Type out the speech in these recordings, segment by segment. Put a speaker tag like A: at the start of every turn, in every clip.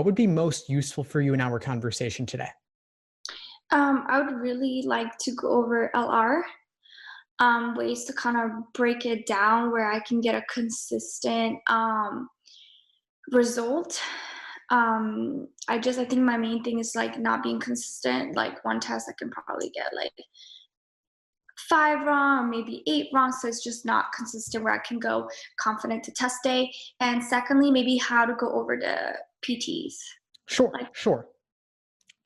A: what would be most useful for you in our conversation today?
B: I would really like to go over LR, ways to kind of break it down where I can get a consistent result. I think my main thing is like not being consistent. Like one test, I can probably get like five wrong or maybe eight wrong. So it's just not consistent where I can go confident to test day. And secondly, maybe how to go over the PTs.
A: Sure,
B: Like,
A: sure.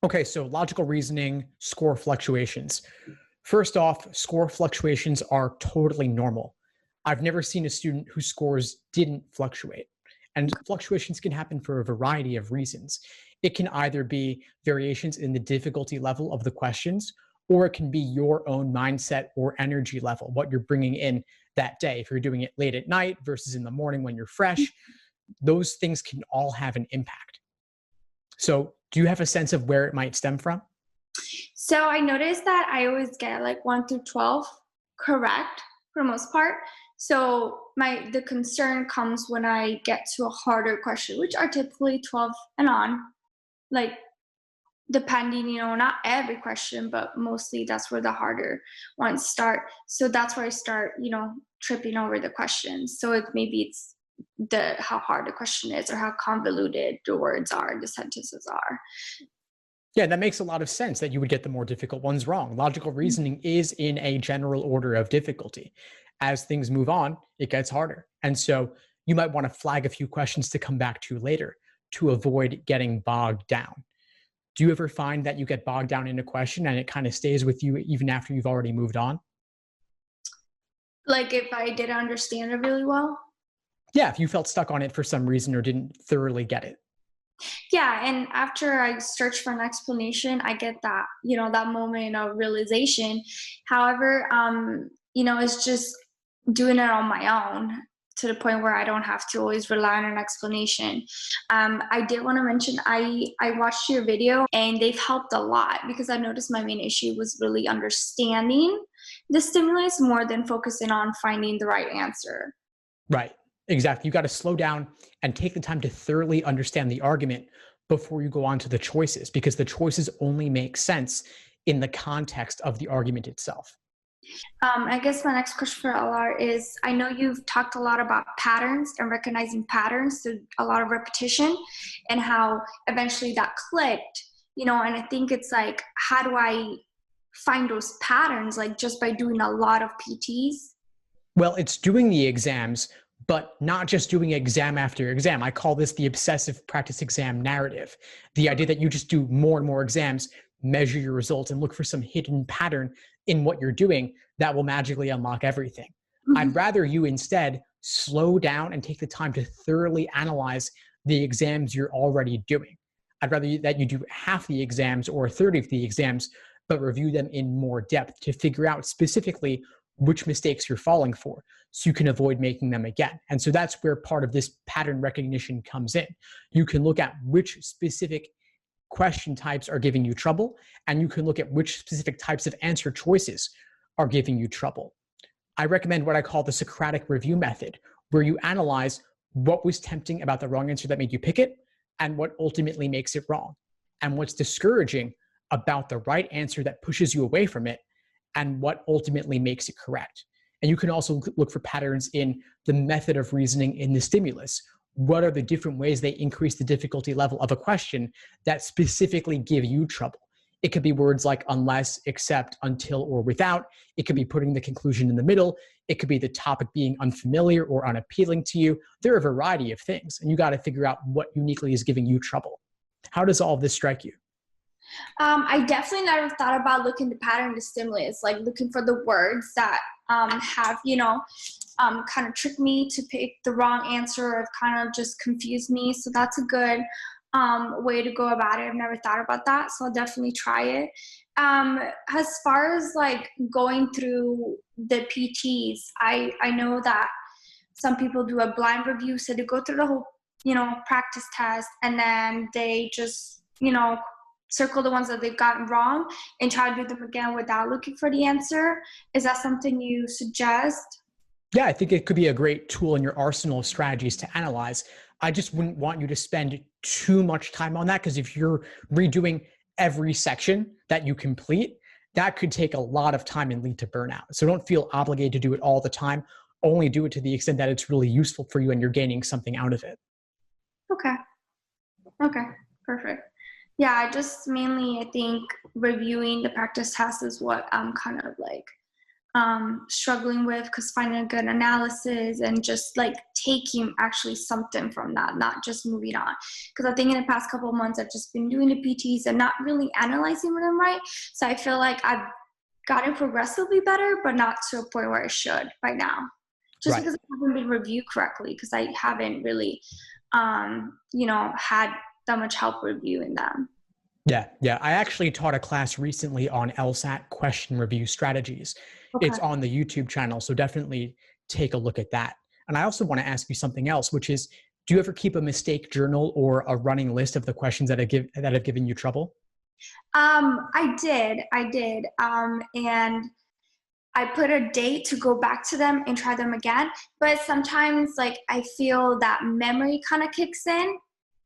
A: Okay, so logical reasoning, score fluctuations. First off, score fluctuations are totally normal. I've never seen a student whose scores didn't fluctuate. And fluctuations can happen for a variety of reasons. It can either be variations in the difficulty level of the questions, or it can be your own mindset or energy level, what you're bringing in that day. If you're doing it late at night versus in the morning when you're fresh, those things can all have an impact. So do you have a sense of where it might stem from?
B: so I noticed that I always get like 1 through 12 correct for the most part. So the concern comes when I get to a harder question, which are typically 12 and on, like depending, not every question, but mostly that's where the harder ones start. So that's where I start, tripping over the questions. So maybe it's the how hard the question is or how convoluted the words are, the sentences are.
A: Yeah, that makes a lot of sense that you would get the more difficult ones wrong. Logical reasoning is in a general order of difficulty. As things move on, it gets harder. And so you might want to flag a few questions to come back to later to avoid getting bogged down. Do you ever find that you get bogged down in a question and it kind of stays with you even after you've already moved on?
B: Like if I didn't understand it really well.
A: Yeah, if you felt stuck on it for some reason or didn't thoroughly get it.
B: Yeah, and after I search for an explanation, I get that moment of realization. However, it's just doing it on my own to the point where I don't have to always rely on an explanation. I did want to mention I watched your video and they've helped a lot because I noticed my main issue was really understanding the stimulus more than focusing on finding the right answer.
A: Right. Exactly. You got to slow down and take the time to thoroughly understand the argument before you go on to the choices, because the choices only make sense in the context of the argument itself.
B: I guess my next question for LR is I know you've talked a lot about patterns and recognizing patterns, so a lot of repetition, and how eventually that clicked, and I think it's like, how do I find those patterns, like just by doing a lot of PTs?
A: Well, it's doing the exams, but not just doing exam after exam. I call this the obsessive practice exam narrative. The idea that you just do more and more exams, measure your results, and look for some hidden pattern in what you're doing that will magically unlock everything. I'd
B: Mhm.
A: rather you instead slow down and take the time to thoroughly analyze the exams you're already doing. I'd rather that you do half the exams or a third of the exams, but review them in more depth to figure out specifically which mistakes you're falling for so you can avoid making them again. And so that's where part of this pattern recognition comes in. You can look at which specific question types are giving you trouble, and you can look at which specific types of answer choices are giving you trouble. I recommend what I call the Socratic review method, where you analyze what was tempting about the wrong answer that made you pick it and what ultimately makes it wrong, and what's discouraging about the right answer that pushes you away from it, and what ultimately makes it correct. And you can also look for patterns in the method of reasoning in the stimulus. What are the different ways they increase the difficulty level of a question that specifically give you trouble? It could be words like unless, except, until, or without. It could be putting the conclusion in the middle. It could be the topic being unfamiliar or unappealing to you. There are a variety of things, and you got to figure out what uniquely is giving you trouble. How does all of this strike you?
B: I definitely never thought about looking the pattern to stimulus, like looking for the words that have, kind of tricked me to pick the wrong answer or kind of just confused me. So that's a good way to go about it. I've never thought about that, so I'll definitely try it. As far as like going through the PTs, I know that some people do a blind review, so they go through the whole, practice test, and then they just, circle the ones that they've gotten wrong and try to do them again without looking for the answer. Is that something you suggest?
A: Yeah, I think it could be a great tool in your arsenal of strategies to analyze. I just wouldn't want you to spend too much time on that, because if you're redoing every section that you complete, that could take a lot of time and lead to burnout. So don't feel obligated to do it all the time. Only do it to the extent that it's really useful for you and you're gaining something out of it.
B: Okay, perfect. Yeah, I just mainly, I think reviewing the practice test is what I'm kind of like struggling with, because finding a good analysis and just like taking actually something from that, not just moving on. Because I think in the past couple of months, I've just been doing the PTs and not really analyzing them right. So I feel like I've gotten progressively better, but not to a point where I should by now. Just because I haven't been reviewed correctly, because I haven't really, had that much help reviewing them.
A: Yeah. I actually taught a class recently on LSAT question review strategies.
B: Okay.
A: It's on the YouTube channel, so definitely take a look at that. And I also want to ask you something else, which is, do you ever keep a mistake journal or a running list of the questions that have given you trouble?
B: I did. And I put a date to go back to them and try them again. But sometimes, like, I feel that memory kind of kicks in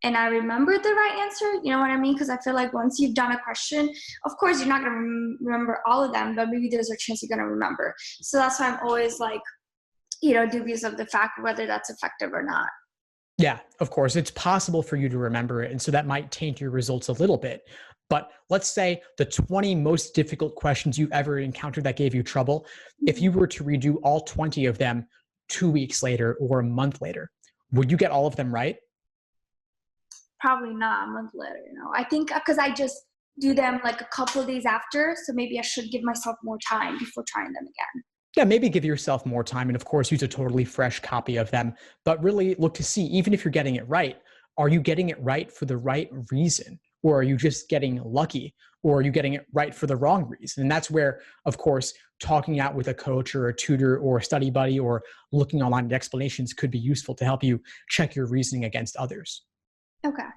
B: and I remember the right answer. You know what I mean? Because I feel like once you've done a question, of course, you're not going to remember all of them, but maybe there's a chance you're going to remember. So that's why I'm always like, dubious of the fact whether that's effective or not.
A: Yeah, of course. It's possible for you to remember it. And so that might taint your results a little bit. But let's say the 20 most difficult questions you've ever encountered that gave you trouble, if you were to redo all 20 of them 2 weeks later or a month later, would you get all of them right?
B: Probably not a month later, I think because I just do them like a couple of days after. So maybe I should give myself more time before trying them again.
A: Yeah, maybe give yourself more time and of course use a totally fresh copy of them, but really look to see, even if you're getting it right, are you getting it right for the right reason? Or are you just getting lucky? Or are you getting it right for the wrong reason? And that's where, of course, talking out with a coach or a tutor or a study buddy or looking online at explanations could be useful to help you check your reasoning against others.
B: Okay.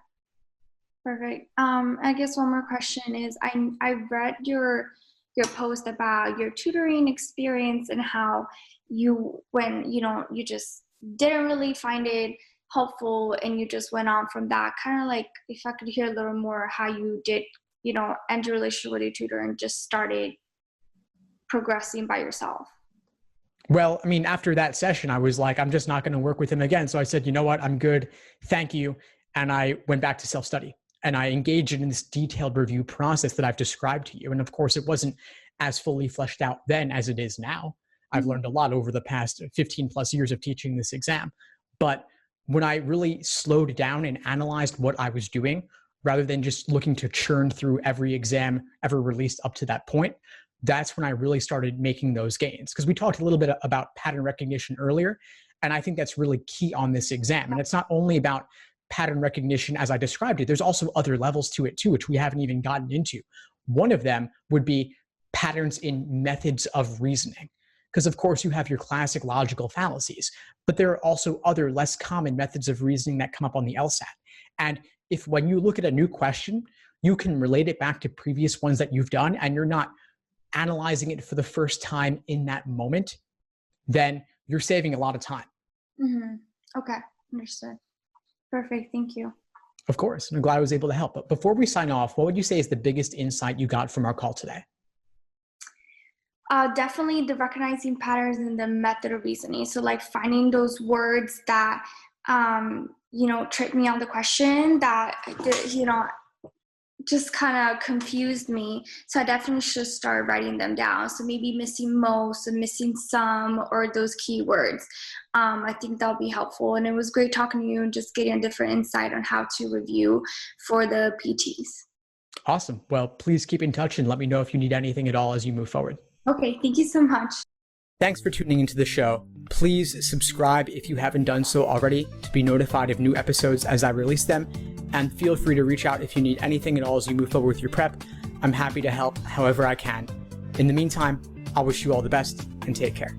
B: Perfect. I guess one more question is, I read your post about your tutoring experience and how when you just didn't really find it helpful and you just went on from that. Kind of like, if I could hear a little more how you did, end your relationship with your tutor and just started progressing by yourself.
A: Well, I mean, after that session, I was like, I'm just not going to work with him again. So I said, you know what, I'm good. Thank you. And I went back to self-study and I engaged in this detailed review process that I've described to you. And of course, it wasn't as fully fleshed out then as it is now. I've learned a lot over the past 15 plus years of teaching this exam. But when I really slowed down and analyzed what I was doing, rather than just looking to churn through every exam ever released up to that point, that's when I really started making those gains. Because we talked a little bit about pattern recognition earlier, and I think that's really key on this exam. And it's not only about pattern recognition as I described it, there's also other levels to it too, which we haven't even gotten into. One of them would be patterns in methods of reasoning. Because of course you have your classic logical fallacies, but there are also other less common methods of reasoning that come up on the LSAT. And if when you look at a new question, you can relate it back to previous ones that you've done and you're not analyzing it for the first time in that moment, then you're saving a lot of time.
B: Mm-hmm. Okay, understood. Perfect, thank you.
A: Of course, I'm glad I was able to help. But before we sign off, what would you say is the biggest insight you got from our call today?
B: Definitely the recognizing patterns and the method of reasoning. So like finding those words that, tripped me on the question that, just kind of confused me. So I definitely should start writing them down. So maybe missing most and missing some or those keywords. I think that'll be helpful. And it was great talking to you and just getting a different insight on how to review for the PTs.
A: Awesome. Well, please keep in touch and let me know if you need anything at all as you move forward.
B: Okay, thank you so much.
A: Thanks for tuning into the show. Please subscribe if you haven't done so already to be notified of new episodes as I release them. And feel free to reach out if you need anything at all as you move forward with your prep. I'm happy to help however I can. In the meantime, I wish you all the best and take care.